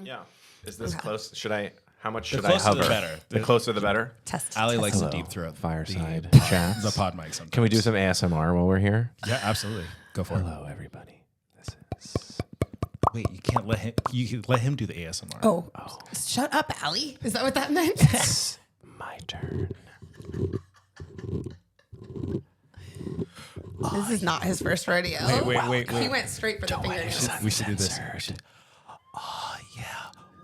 Yeah. Is this close? How much should The I closer hover? the better. The closer the better. Allie likes to deep throat Fireside the chats. pod mic sometimes. Can we do some ASMR while we're here? Yeah, absolutely. Go for it. Hello, everybody. This is... Wait, you can't let him. You let him do the ASMR. Oh. Shut up, Allie. Is that what that meant? It's my turn. This is not his first rodeo. Wait. He went straight for the fingernails. We should do this. Uncensored. Oh yeah.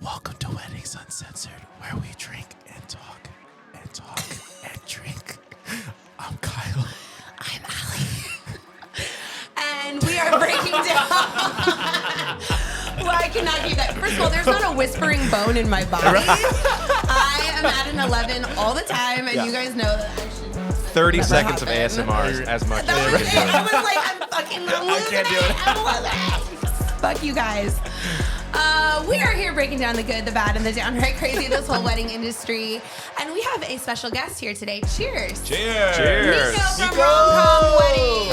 Welcome to Weddings Uncensored, where we drink and talk and drink. I'm Kyle. I'm Allie. And we are breaking down. Well, I cannot do that. First of all, there's not a whispering bone in my body. I am at an 11 all the time, and you guys know that I should. 30 seconds of happen. ASMR is as much That as was you it. can do. I was like, I'm losing I'm losing it. Fuck you guys. We are here breaking down the good, the bad, and the downright crazy of this whole wedding industry. And we have a special guest here today. Cheers. Cheers. Cheers. Nico from RomCom Weddings.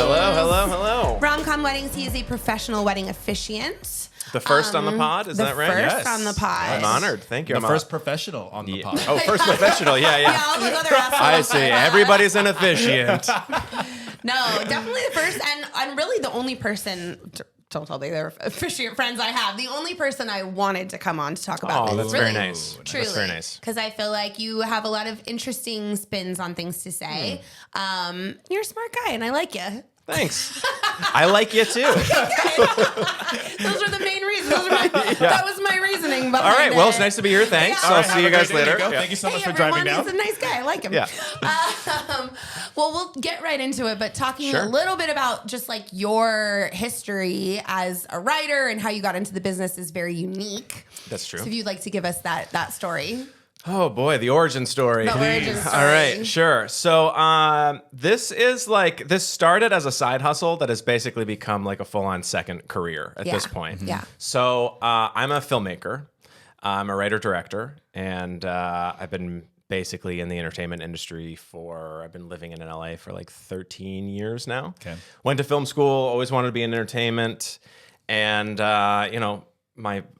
Hello. RomCom Weddings, he is a professional wedding officiant. The first on the pod, is that right? The first Yes. on the pod. I'm honored. Thank you. The I'm first professional on the pod. Oh, first professional. Yeah. Yeah, all those other assholes. I see. Everybody's an officiant. No, definitely the first, and really the only person. Don't tell me they're officiant friends I have. The only person I wanted to come on to talk about Oh, this. that's really, very nice. Truly, That's very nice. Because I feel like you have a lot of interesting spins on things to say. You're a smart guy, and I like you. Thanks. I like you too. Those are the main reasons. That was my reasoning behind All right. Well, it's it. nice to be here. Thanks. Yeah. I'll All right, see you have a guys great day, later. Nico. Yeah. Thank you so much Hey, for driving everyone, down. he's a nice guy. I like him. Yeah. Well, we'll get right into it, but talking Sure. a little bit about just like your history as a writer and how you got into the business is very unique. That's true. So if you'd like to give us that story. Oh boy, the origin story. The origin story. All right, sure. So this started as a side hustle that has basically become like a full-on second career at this point. Yeah. So I'm a filmmaker. I'm a writer-director, and I've been basically in the entertainment industry I've been living in LA for like 13 years now. Okay. Went to film school, always wanted to be in entertainment, and I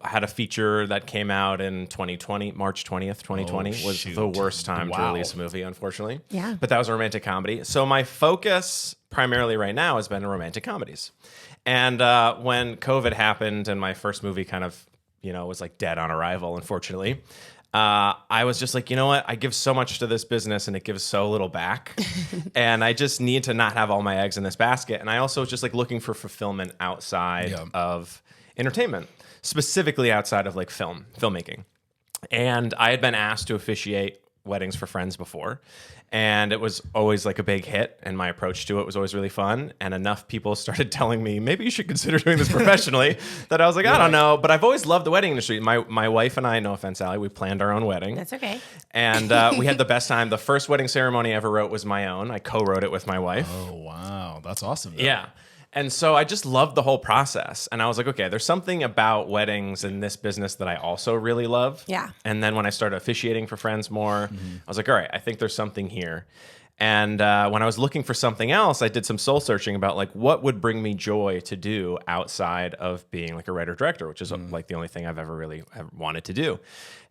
had a feature that came out in 2020, March 20th, 2020 was shoot. the worst time to Wow. release a movie, unfortunately. Yeah. But that was a romantic comedy. So my focus primarily right now has been romantic comedies. And when COVID happened and my first movie kind of, was like dead on arrival, unfortunately, I was just like, you know what? I give so much to this business and it gives so little back. And I just need to not have all my eggs in this basket. And I also was just like looking for fulfillment outside of entertainment, specifically outside of like filmmaking. And I had been asked to officiate weddings for friends before. And it was always like a big hit, and my approach to it was always really fun. And enough people started telling me, maybe you should consider doing this professionally, that I was like, I don't know. But I've always loved the wedding industry. My wife and I, no offense, Allie, we planned our own wedding. That's okay. And we had the best time. The first wedding ceremony I ever wrote was my own. I co-wrote it with my wife. Oh wow, that's awesome. Though. Yeah. And so I just loved the whole process. And I was like, okay, there's something about weddings in this business that I also really love. Yeah. And then when I started officiating for friends more, I was like, all right, I think there's something here. And when I was looking for something else, I did some soul searching about like what would bring me joy to do outside of being like a writer director, which is like the only thing I've ever really wanted to do.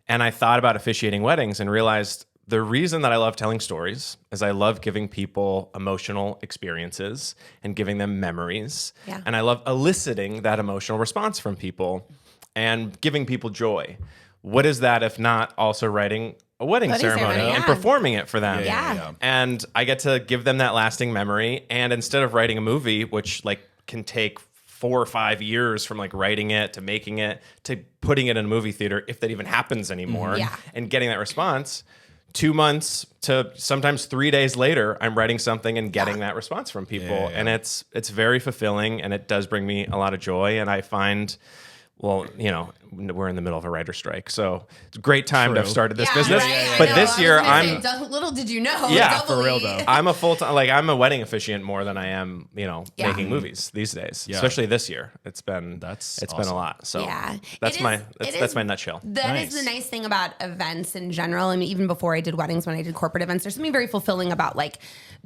And I thought about officiating weddings and realized the reason that I love telling stories is I love giving people emotional experiences and giving them memories. Yeah. And I love eliciting that emotional response from people and giving people joy. What is that if not also writing a wedding ceremony and yeah. performing it for them? Yeah. And I get to give them that lasting memory. And instead of writing a movie, which like can take 4 or 5 years from like writing it to making it to putting it in a movie theater, if that even happens anymore, Yeah. and getting that response, 2 months to sometimes 3 days later, I'm writing something and getting that response from people. Yeah. And it's very fulfilling, and it does bring me a lot of joy. And I find, well, we're in the middle of a writer strike, so it's a great time to have started this business. Right? But I know. this year, little did you know. Yeah, for real, though. I'm a full-time, I'm a wedding officiant more than I am, making movies these days. Yeah. Especially this year, it's been been awesome. a lot. So Yeah. that's It that's is- my nutshell. That is the nice thing about events in general. I mean, even before I did weddings, when I did corporate events, there's something very fulfilling about like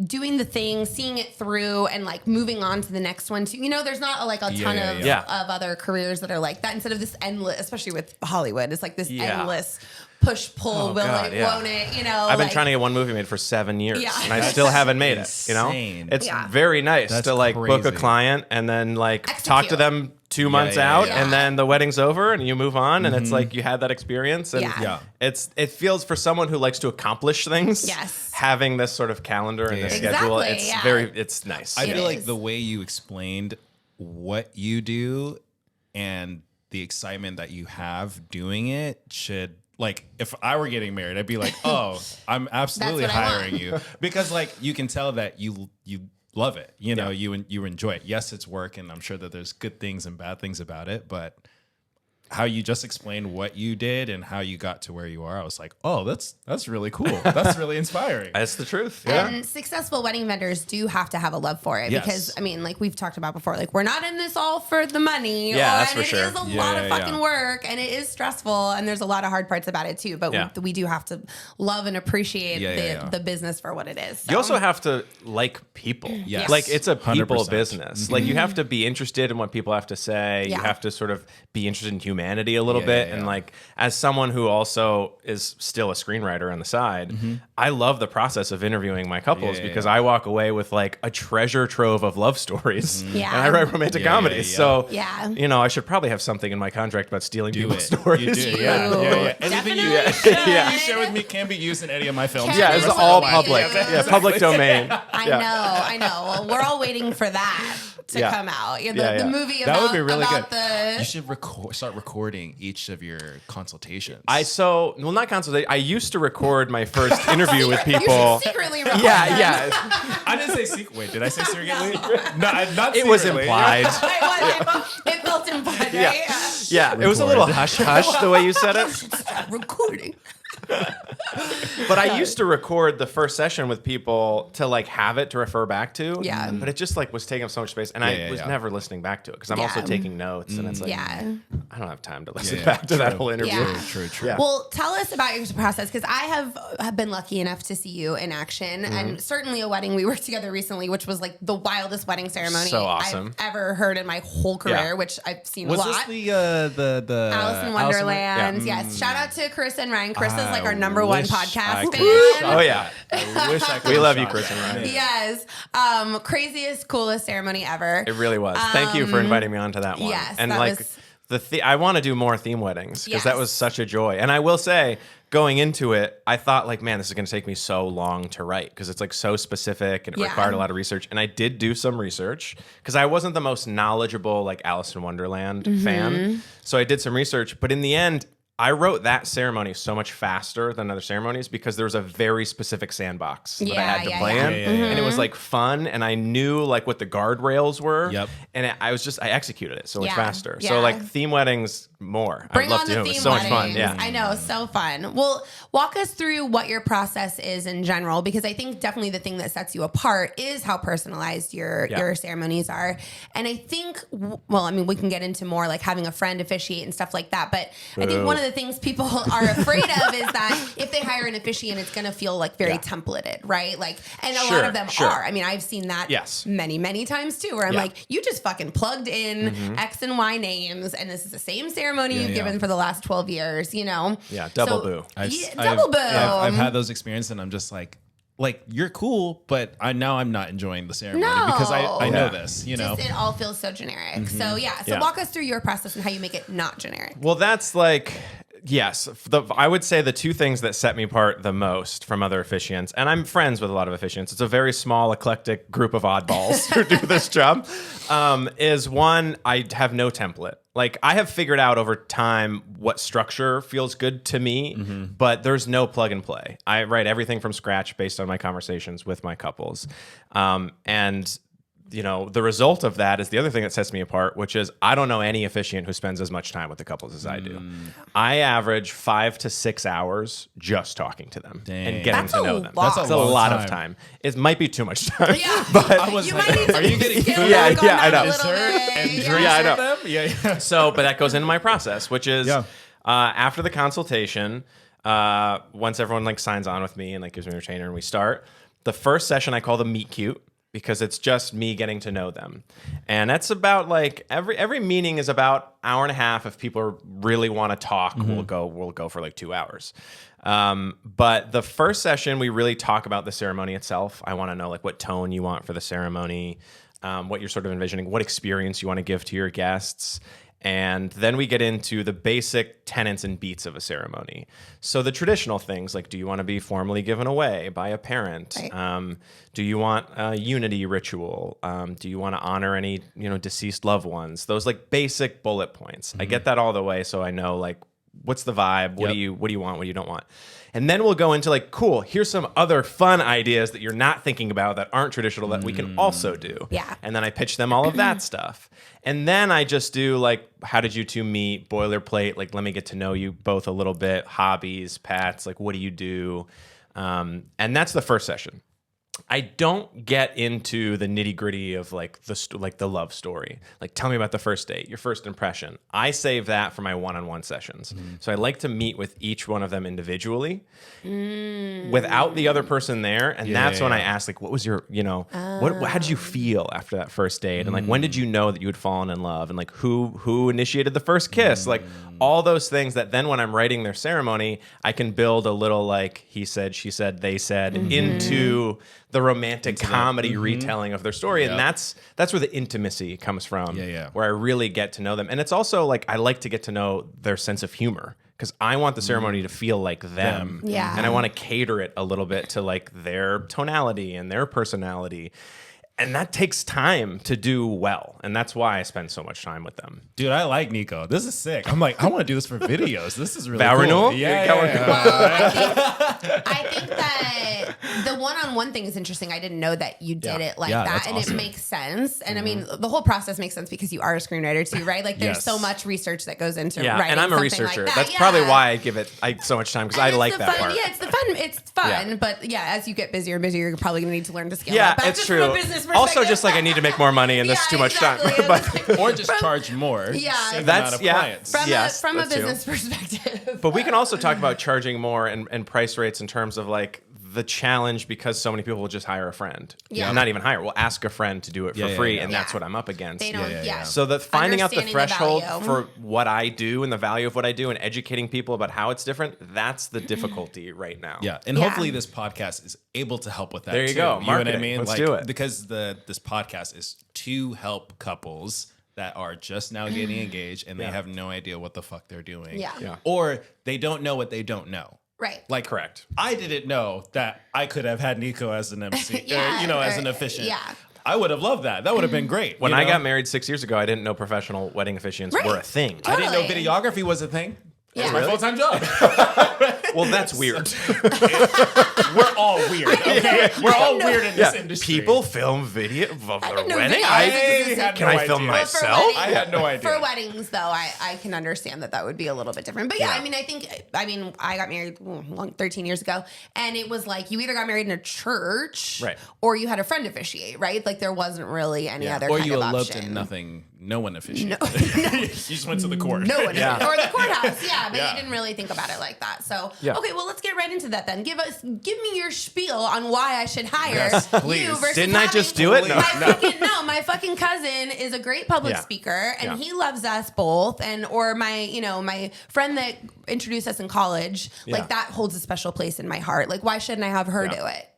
doing the thing, seeing it through, and like moving on to the next one too. There's not like a ton of Yeah. other careers that are like that instead of this endless endless, especially with Hollywood. It's like this Yeah. endless push-pull, God, yeah. won't it? You know, I've been trying to get one movie made for 7 years, Yeah. and I still haven't made insane. it. It's Yeah. very nice That's to like book a crazy. client and then like Execute. talk to them 2 months yeah, out, yeah. and then the wedding's over, and you move on, and it's like you had that experience, and Yeah. it feels for someone who likes to accomplish things. Yes. Having this sort of calendar and this schedule, Exactly, it's nice. I It feel like is. the way you explained what you do and the excitement that you have doing it should, like, if I were getting married, I'd be like, oh, I'm absolutely That's what I want. hiring you, because like you can tell that you love it. You know, Yeah. you enjoy it. Yes, it's work, and I'm sure that there's good things and bad things about it, but how you just explained what you did and how you got to where you are, I was like, oh, that's really cool. That's really inspiring. That's the truth. Yeah. And successful wedding vendors do have to have a love for it Yes. because, I mean, like we've talked about before, like we're not in this all for the money. Yeah, that's and for sure. It is a Yeah, lot of yeah, fucking yeah. work and it is stressful and there's a lot of hard parts about it too. But Yeah. we do have to love and appreciate Yeah. the business for what it is. You also have to like people. Yes. Like it's a people 100%. business. Like you have to be interested in what people have to say. Yeah. You have to sort of be interested in humanity a little Yeah, bit. yeah, And yeah. like as someone who also is still a screenwriter on the side, I love the process of interviewing my couples Yeah, because yeah. I walk away with like a treasure trove of love stories. Yeah. And I write romantic Yeah, yeah, comedies. yeah. So Yeah. you know, I should probably have something in my contract about stealing Do people's it. stories. You do. Yeah. Anything you, Definitely Yeah. you share with me can be used in any of my films. Yeah, Can it's be all used. public. Yeah, public domain. I know. Well, we're all waiting for that to Yeah. come out. Yeah, the, Yeah, yeah. the movie That about, would be really about good. You the... should start recording each of your consultations. Not consultation. I used to record my first interview with You people. should secretly record Yeah, them. yeah. I didn't say secret. Wait, did I say secretly? No, not It was secretly. implied. It felt implied, Yeah. right? Yeah, it was a little hush hush the way you said it. Stop recording. But I used to record the first session with people to like have it to refer back to. Yeah. But it just like was taking up so much space, and I was never listening back to it because I'm also Yeah. taking notes, and it's like Yeah. I don't have time to listen Yeah, back to that true. whole interview. Yeah. True. Yeah. Well, tell us about your process because I have been lucky enough to see you in action, Mm-hmm. and certainly a wedding we worked together recently, which was like the wildest wedding ceremony So awesome. I've ever heard in my whole career, Yeah. which I've seen Was a lot. this the Alice in Wonderland, yes. Shout out to Chris and Ryan. Chris is like our number one podcast fan. Oh yeah, I wish I could. we love you, Chris and Ryan. Yes. Craziest, coolest ceremony ever. It really was. Thank you for inviting me onto that one. yes, and that like was- I want to do more theme weddings because that Yes. was such a joy. And I will say, going into it, I thought like, man, this is going to take me so long to write because it's like so specific and it Yeah. required a lot of research. And I did do some research because I wasn't the most knowledgeable like Alice in Wonderland Mm-hmm. fan. So I did some research, but in the end, I wrote that ceremony so much faster than other ceremonies because there was a very specific sandbox that I Yeah, had to yeah, play yeah. in, and it was like fun, and I knew like what the guardrails were. Yep. And I executed it so much Yeah, faster. yeah. So like theme weddings more. Bring I'd love on to the do it. It theme was so much fun. weddings. Yeah. I know, so fun. Well, walk us through what your process is in general, because I think definitely the thing that sets you apart is how personalized your ceremonies are. And I think, well, I mean, we can get into more like having a friend officiate and stuff like that. But I think one of the things people are afraid of is that if they hire an officiant, it's going to feel like very templated, right? Like, and a lot of them are. I mean, I've seen that many, many times too, where I'm like, you just fucking plugged in X and Y names, and this is the same ceremony you've given for the last 12 years, you know? Yeah, double boo. Double boo. I've had those experiences, and I'm just like you're cool, but now I'm not enjoying the ceremony because I know this, you know. Just, it all feels so generic. So so walk us through your process and how you make it not generic. Well, that's like, yes, I would say the two things that set me apart the most from other officiants, and I'm friends with a lot of officiants. It's a very small, eclectic group of oddballs who do this job. Is one, I have no template. Like I have figured out over time what structure feels good to me, but there's no plug and play. I write everything from scratch based on my conversations with my couples, and you know, the result of that is the other thing that sets me apart, which is I don't know any officiant who spends as much time with the couples as I do. I average 5 to 6 hours just talking to them and getting That's to a know them. lot. That's a long lot time. of time. It might be too much time. Yeah, but I was you like, might need to are you getting scale Yeah, back yeah, on I that know. a little dessert and bit. drinks Yeah, I with know. them? Yeah. So, but that goes into my process, which is after the consultation, once everyone like signs on with me and like gives me a retainer and we start, the first session I call the meet cute. because it's just me getting to know them. And that's about like every meeting is about hour and a half. If people really want to talk, we'll go for like 2 hours. But the first session, we really talk about the ceremony itself. I want to know like what tone you want for the ceremony, what you're sort of envisioning, what experience you want to give to your guests. And then we get into the basic tenets and beats of a ceremony. So the traditional things like, do you want to be formally given away by a parent? Right. Do you want a unity ritual? Do you want to honor any, deceased loved ones? Those like basic bullet points. I get that all the way, so I know like what's the vibe, what do you want, what you don't want. And then we'll go into like, cool, here's some other fun ideas that you're not thinking about that aren't traditional that we can also do. Yeah. And then I pitch them all of that stuff. And then I just do like, how did you two meet? Boilerplate, like, let me get to know you both a little bit. Hobbies, pets, like, what do you do? And that's the first session. I don't get into the nitty gritty of like the love story. Like, tell me about the first date, your first impression. I save that for my one-on-one sessions. So I like to meet with each one of them individually, without the other person there. And that's when I ask, like, what was your, how did you feel after that first date? And like, when did you know that you had fallen in love? And like, who initiated the first kiss? Like, all those things that then when I'm writing their ceremony, I can build a little like he said, she said, they said into the romantic comedy retelling of their story. And that's where the intimacy comes from, where I really get to know them. And it's also like, I like to get to know their sense of humor, because I want the ceremony to feel like them. Yeah. And I want to cater it a little bit to like their tonality and their personality. And that takes time to do well. And that's why I spend so much time with them. Dude, I like Nico. This is sick. I'm like, I want to do this for videos. This is really Vow cool. renewal? Yeah. Well, I think that the one-on-one thing is interesting. I didn't know that you did it like that. that's And awesome. it makes sense. And I mean, the whole process makes sense because you are a screenwriter too, right? Like there's so much research that goes into writing and I'm a something researcher. like that. That's probably why I give it so much time, because I And like it's that the fun, part. Yeah, it's fun. But as you get busier and busier, you're probably going to need to learn to scale Yeah, up. But it's just true. From a business Also, perspective- just like I need to make more money, and this is too much exactly. time. But Or just charge more. Yeah. Save That's- amount of yeah. clients. From a that's true. business perspective. But we can also talk about charging more and price rates in terms of like the challenge, because so many people will just hire a friend. Yeah. Not even hire. We'll ask a friend to do it for free, and that's Yeah. what I'm up against. They don't, So that finding out the Understanding the threshold value. for what I do and the value of what I do and educating people about how it's different, that's the difficulty right now. Yeah, and hopefully this podcast is able to help with that. There you too. go. You know what I Marketing. mean? Let's like, do it. Because this podcast is to help couples that are just now getting engaged and they have no idea what the fuck they're doing. Yeah. Or they don't know what they don't know. Right. Like, Correct. I didn't know that I could have had Nico as an MC, as an officiant. Yeah. I would have loved that. That would have been great. When you I know? got married 6 years ago, I didn't know professional wedding officiants Right. were a thing. I didn't know Totally. videography was a thing. It's Yeah. my Really? full-time job. Well, that's weird. We're all weird. Okay? We're all weird in this industry. People film video of their didn't know wedding. video I existed. can I film idea. Well, for myself? weddings- I had no idea. For weddings, though, I can understand that would be a little bit different. But I mean, I got married 13 years ago, and it was like you either got married in a church, Right. or you had a friend officiate, right? Like there wasn't really any other Or kind you of eloped option. in nothing. No one officiated. No. You just went to the court. No one, Yeah. or the courthouse, but Yeah. you didn't really think about it like that. So, Yeah. okay, well, let's get right into that then. Give me your spiel on why I should hire Yes, please. you versus Didn't I just having- do it? No. My fucking cousin is a great public Yeah. speaker, and Yeah. he loves us both. Or my friend that introduced us in college, Yeah. like that holds a special place in my heart. Like, why shouldn't I have her do it?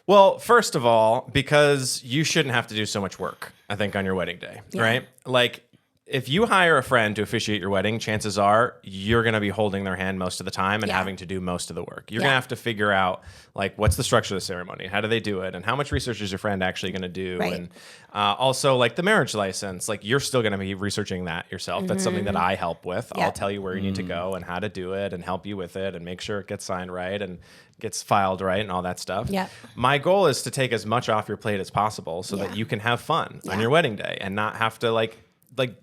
Well, first of all, because you shouldn't have to do so much work, I think, on your wedding day, right? Like, if you hire a friend to officiate your wedding, chances are you're going to be holding their hand most of the time and Yeah. having to do most of the work. You're going to have to figure out, like, what's the structure of the ceremony? How do they do it? And how much research is your friend actually going to do? Right. And also, like, the marriage license, like, you're still going to be researching that yourself. That's something that I help with. Yeah. I'll tell you where you need to go and how to do it and help you with it and make sure it gets signed right and gets filed right and all that stuff. Yeah. My goal is to take as much off your plate as possible so that Yeah. you can have fun on Yeah. your wedding day and not have to like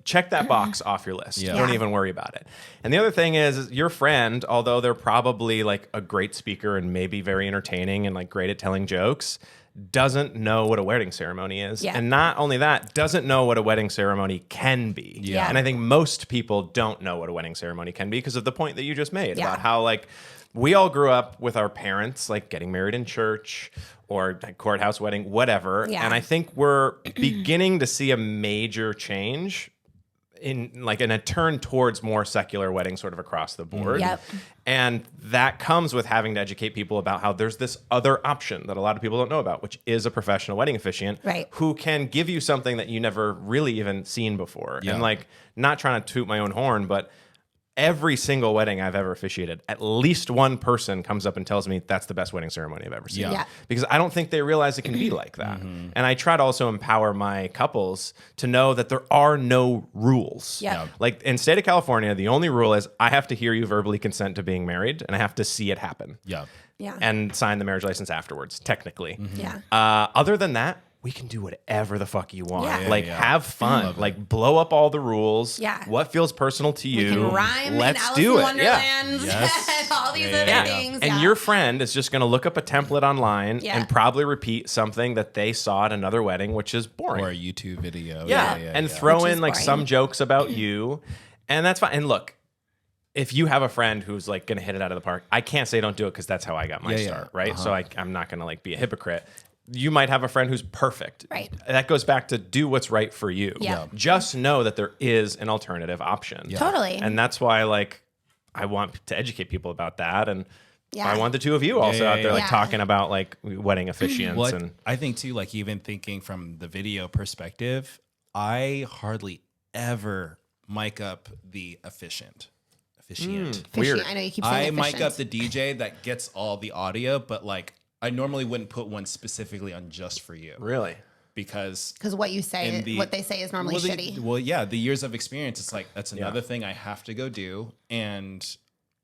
check that box off your list. Yeah. Don't Yeah. even worry about it. And the other thing is your friend, although they're probably like a great speaker and maybe very entertaining and like great at telling jokes, doesn't know what a wedding ceremony is. Yeah. And not only that, doesn't know what a wedding ceremony can be. Yeah. And I think most people don't know what a wedding ceremony can be because of the point that you just made about how, like, we all grew up with our parents, like, getting married in church or a courthouse wedding, whatever. Yeah. And I think we're beginning to see a major change in a turn towards more secular weddings sort of across the board. Yep. And that comes with having to educate people about how there's this other option that a lot of people don't know about, which is a professional wedding officiant who can give you something that you never really even seen before. Yeah. And like, not trying to toot my own horn, but every single wedding I've ever officiated, at least one person comes up and tells me that's the best wedding ceremony I've ever seen. Yeah. Because I don't think they realize it can be like that. And I try to also empower my couples to know that there are no rules. Yeah. Like in state of California, the only rule is I have to hear you verbally consent to being married and I have to see it happen. Yeah. Yeah. And sign the marriage license afterwards, technically. Yeah. Other than that, we can do whatever the fuck you want. Yeah. Like, have fun. Like, blow up all the rules. Yeah. What feels personal to you? We can rhyme Let's in Alice do in it. Wonderland Yes. and all these other Yeah. things. And your friend is just going to look up a template online Yeah. and probably repeat something that they saw at another wedding, which is boring. Or a YouTube video. Yeah. And throw Which in is like boring. some jokes about you. And that's fine. And look, if you have a friend who's like going to hit it out of the park, I can't say don't do it because that's how I got my start, right? So I'm not going to like be a hypocrite. You might have a friend who's perfect. Right. That goes back to do what's right for you. Yeah. Just know that there is an alternative option. Totally. And that's why like I want to educate people about that. And Yeah. I want the two of you also out there like yeah. talking about like wedding officiants. Well, And I think too, like even thinking from the video perspective, I hardly ever mic up the officiant. weird. I know you keep I saying mic up efficient. the DJ that gets all the audio, but like I normally wouldn't put one specifically on just for you Really? because Because what you say, what they say is normally shitty. Well, yeah, the years of experience, it's like that's another thing I have to go do. And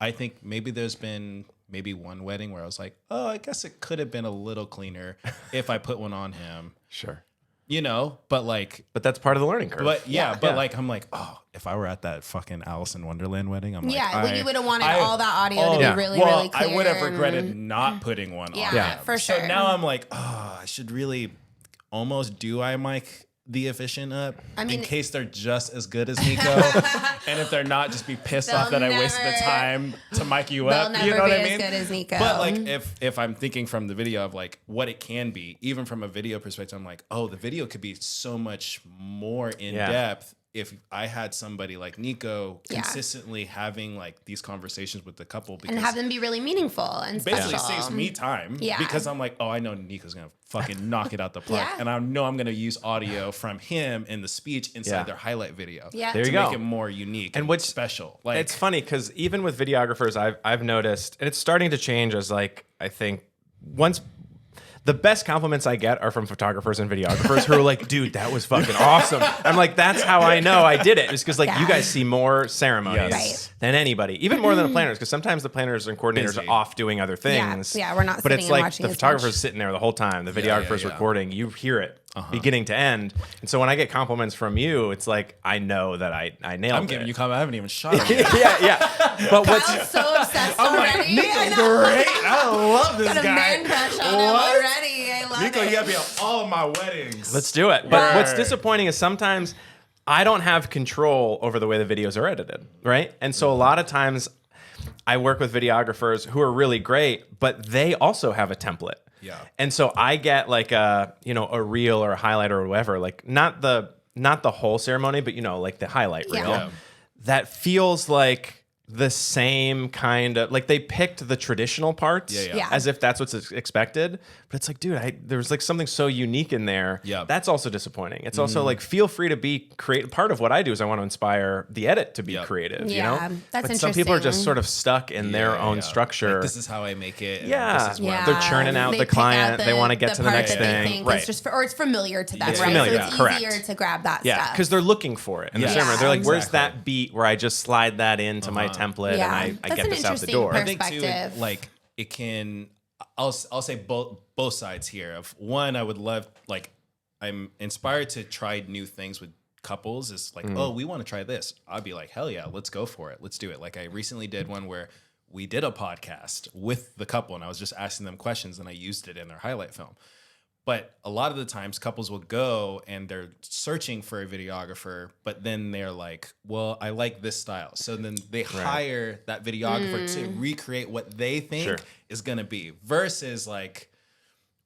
I think maybe there's been maybe one wedding where I was like, oh, I guess it could have been a little cleaner if I put one on him. Sure. You know, but like, But that's part of the learning curve. but yeah, but Yeah. like, I'm like, oh, if I were at that fucking Alice in Wonderland wedding, I'm like, Yeah, you would have wanted all that audio to yeah. be really, well, really clear. I would have and- regretted not putting one on. Yeah, him. for So sure. now I'm like, oh, I should really almost do I mic the Officiant up I mean- in case they're just as good as Nico, and if they're not, just be pissed off that They'll I wasted the never- time to mic you They'll up. never You know what be I as mean? good as Nico. But like, if I'm thinking from the video of like what it can be, even from a video perspective, I'm like, oh, the video could be so much more in depth if I had somebody like Nico Yeah. consistently having like these conversations with the couple, because and have them be really meaningful and basically special. saves me time. Yeah. Because I'm like, oh, I know Nico's gonna fucking knock it out the park, Yeah. and I know I'm gonna use audio from him in the speech inside Yeah. their highlight video. Yeah. There to you go. make it more unique and what's special. Like it's funny because even with videographers, I've noticed, and it's starting to change as like I think once the best compliments I get are from photographers and videographers who are like, dude, that was fucking awesome. I'm like, that's how I know I did it. It's because like Yeah. you guys see more ceremonies Right. than anybody, even more than the planners, because sometimes the planners and coordinators Busy. are off doing other things. Yeah, we're not But sitting it's and like watching the as photographer's much. sitting there the whole time, the videographer's yeah. recording, you hear it beginning to end. And so when I get compliments from you, it's like I know that I nailed I'm it. giving you comment. I haven't even shot him yet. yeah. But what's Kyle's so obsessed I'm like, already. Nico's I know. great. I love this Got a guy. man crush on him What? already. I love Nico, it. you gotta be at all of my weddings. Let's do it. But what's Word. disappointing is sometimes I don't have control over the way the videos are edited, right? And so a lot of times I work with videographers who are really great, but they also have a template. Yeah. And so I get like a reel or a highlight or whatever, like not the whole ceremony, but like the highlight reel. Yeah. That feels like the same kind of like they picked the traditional parts Yeah. as if that's what's expected, but it's like, dude, there's like something so unique in there. Yeah. That's also disappointing. It's also like, feel free to be creative. Part of what I do is I want to inspire the edit to be creative, Yeah, that's but some people are just interesting. sort of stuck in their own structure. Like, this is how I make it. and Yeah. This is what Yeah. They're churning out They the pick client. out They want to get to the part next that they thing. think Right. is just or it's familiar to them, It's right? familiar, So it's correct. easier to grab that Yeah, stuff. because they're looking for it in the Yeah. ceremony. They're like, "Where's Exactly. that beat where I just slide that into my template Yeah. and I That's get an this out the interesting door?" I think too, perspective. like it can. I'll say both sides here. Of one, I would love like I'm inspired to try new things with couples. It's like, oh, we want to try this. I'd be like, hell yeah, let's go for it. Let's do it. Like I recently did one where we did a podcast with the couple, and I was just asking them questions, and I used it in their highlight film. But a lot of the times couples will go and they're searching for a videographer, but then they're like, well, I like this style. So then they hire that videographer to recreate what they think is going to be versus like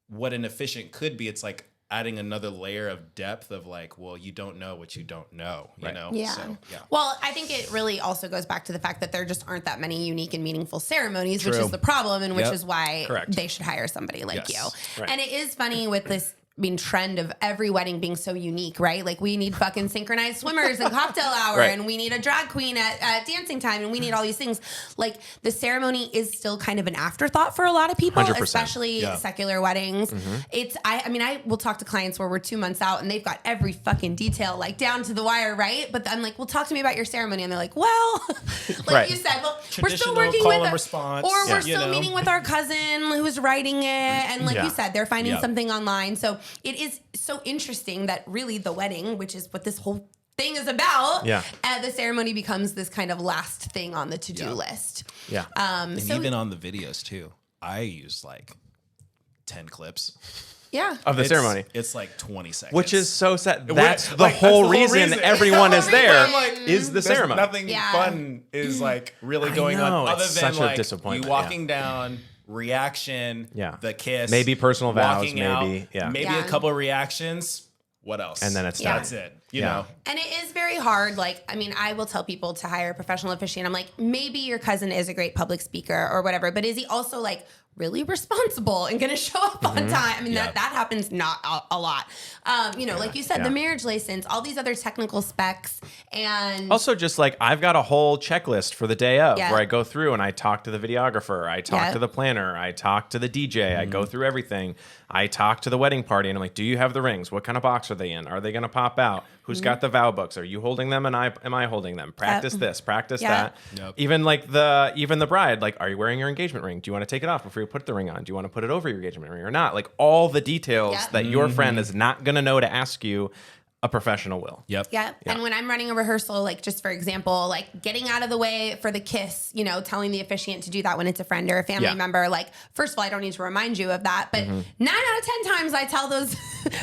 what an Officiant could be. It's like adding another layer of depth of like, well, you don't know what you don't know, you know? Yeah. So, Well, I think it really also goes back to the fact that there just aren't that many unique and meaningful ceremonies, which is the problem, and which is why they should hire somebody like you. Right. And it is funny with this trend of every wedding being so unique, right? Like we need fucking synchronized swimmers and cocktail hour, and we need a drag queen at dancing time, and we need all these things. Like the ceremony is still kind of an afterthought for a lot of people, 100%. especially secular weddings. It's, I mean, I will talk to clients where we're 2 months out and they've got every fucking detail like down to the wire, right? But I'm like, well, talk to me about your ceremony, and they're like, well, like you said, well, we're still working call with and response, or we're still meeting with our cousin who's writing it, and like you said, they're finding something online. So it is so interesting that really the wedding, which is what this whole thing is about, the ceremony becomes this kind of last thing on the to-do list. Yeah. and even on the videos too, I use like 10 clips. Of the ceremony. It's like 20 seconds. Which is so sad. That's the whole reason everyone is there is the ceremony. Nothing fun is like really going on other than such a like disappointment, you walking down, reaction, the kiss, maybe personal vows, walking out, maybe a couple of reactions. What else? And then it's done. That's it. You know. And it is very hard. Like, I mean, I will tell people to hire a professional officiant. I'm like, maybe your cousin is a great public speaker or whatever, but is he also like really responsible and going to show up on time? I mean, that happens not a lot. You know, like you said, the marriage license, all these other technical specs, and also just like I've got a whole checklist for the day of where I go through and I talk to the videographer, I talk to the planner, I talk to the DJ, I go through everything. I talk to the wedding party and I'm like, do you have the rings? What kind of box are they in? Are they going to pop out? Who's got the vow books? Are you holding them and am I holding them? Practice this, practice that. Even like the bride, like, are you wearing your engagement ring? Do you want to take it off before you put the ring on? Do you want to put it over your engagement ring or not? Like all the details that your friend is not going to know to ask you, a professional will. And when I'm running a rehearsal, like just for example, like getting out of the way for the kiss, you know, telling the officiant to do that when it's a friend or a family member, like first of all, I don't need to remind you of that, but 9 out of 10 times I tell those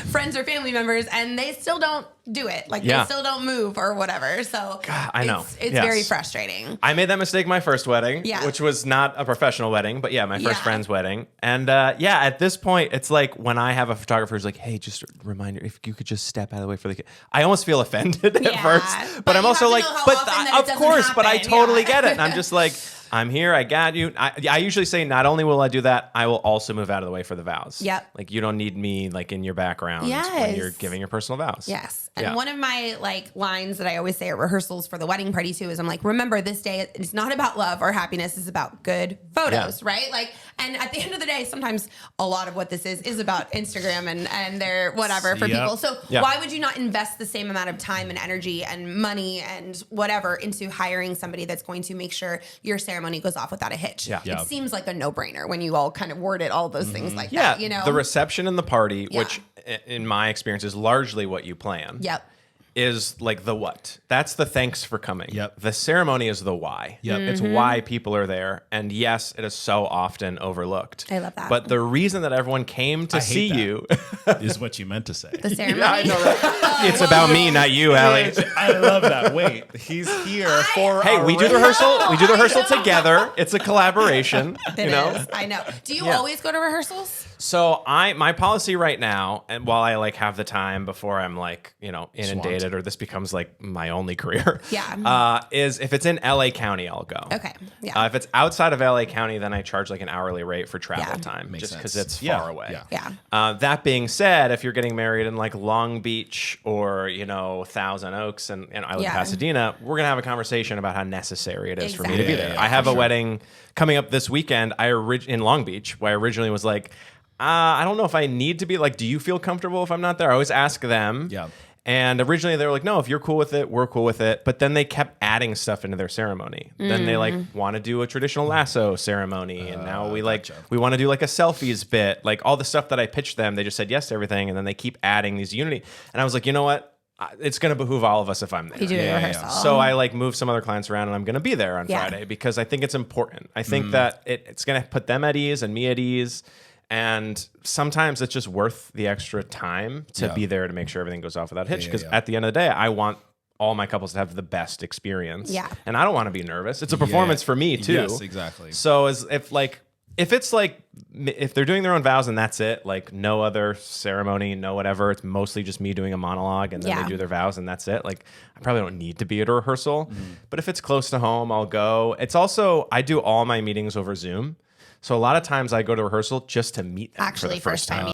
friends or family members and they still don't do it. Like they still don't move or whatever. So God, I know. It's very frustrating. I made that mistake my first wedding, which was not a professional wedding, but my first friend's wedding. And at this point, it's like when I have a photographer who's like, hey, just a reminder, if you could just step out of the way for the kid. I almost feel offended at first, but I'm also like, of course, but I totally get it. And I'm just like, I'm here. I got you. I usually say not only will I do that, I will also move out of the way for the vows. Like you don't need me like in your background when you're giving your personal vows. And one of my like lines that I always say at rehearsals for the wedding party too is I'm like, remember this day it's not about love or happiness, it's about good photos, right? Like, and at the end of the day, sometimes a lot of what this is about Instagram and their whatever for people. So why would you not invest the same amount of time and energy and money and whatever into hiring somebody that's going to make sure your ceremony goes off without a hitch? It seems like a no-brainer when you all kind of word it, all those things like that, you know? The reception and the party, which in my experience is largely what you plan. Is like the what. That's the thanks for coming. The ceremony is the why. It's why people are there. And yes, it is so often overlooked. I love that. But the reason that everyone came to see you is what you meant to say. The ceremony. I know, right? It's about me, not you, Allie. I love that. Wait, he's here for Hey, we do the rehearsal. We do the rehearsal together. It's a collaboration. It is. I know. Do you always go to rehearsals? So my policy right now, and while I like have the time before I'm like, you know, inundated or this becomes like my only career, is if it's in LA County, I'll go. Okay. If it's outside of LA County, then I charge like an hourly rate for travel time, just because it's far away. That being said, if you're getting married in like Long Beach or, you know, Thousand Oaks and I live in Pasadena, we're gonna have a conversation about how necessary it is for me to be there. I have a wedding coming up this weekend. In Long Beach, where I originally was like, I don't know if I need to be like, do you feel comfortable if I'm not there? I always ask them. And originally they were like, no, if you're cool with it, we're cool with it. But then they kept adding stuff into their ceremony. Then they like want to do a traditional lasso ceremony. And now we want to do like a selfies bit, like all the stuff that I pitched them. They just said yes to everything. And then they keep adding these unity. And I was like, you know what? It's going to behoove all of us if I'm there. You do a rehearsal. So I like move some other clients around and I'm going to be there on Friday because I think it's important. I think that it's going to put them at ease and me at ease. And sometimes it's just worth the extra time to be there to make sure everything goes off without hitch. Because at the end of the day, I want all my couples to have the best experience. Yeah. And I don't want to be nervous. It's a performance for me too. Yes, exactly. So if they're doing their own vows and that's it, like no other ceremony, no whatever, it's mostly just me doing a monologue and then they do their vows and that's it. Like I probably don't need to be at a rehearsal, but if it's close to home, I'll go. It's also, I do all my meetings over Zoom. So a lot of times I go to rehearsal just to meet them for the first time.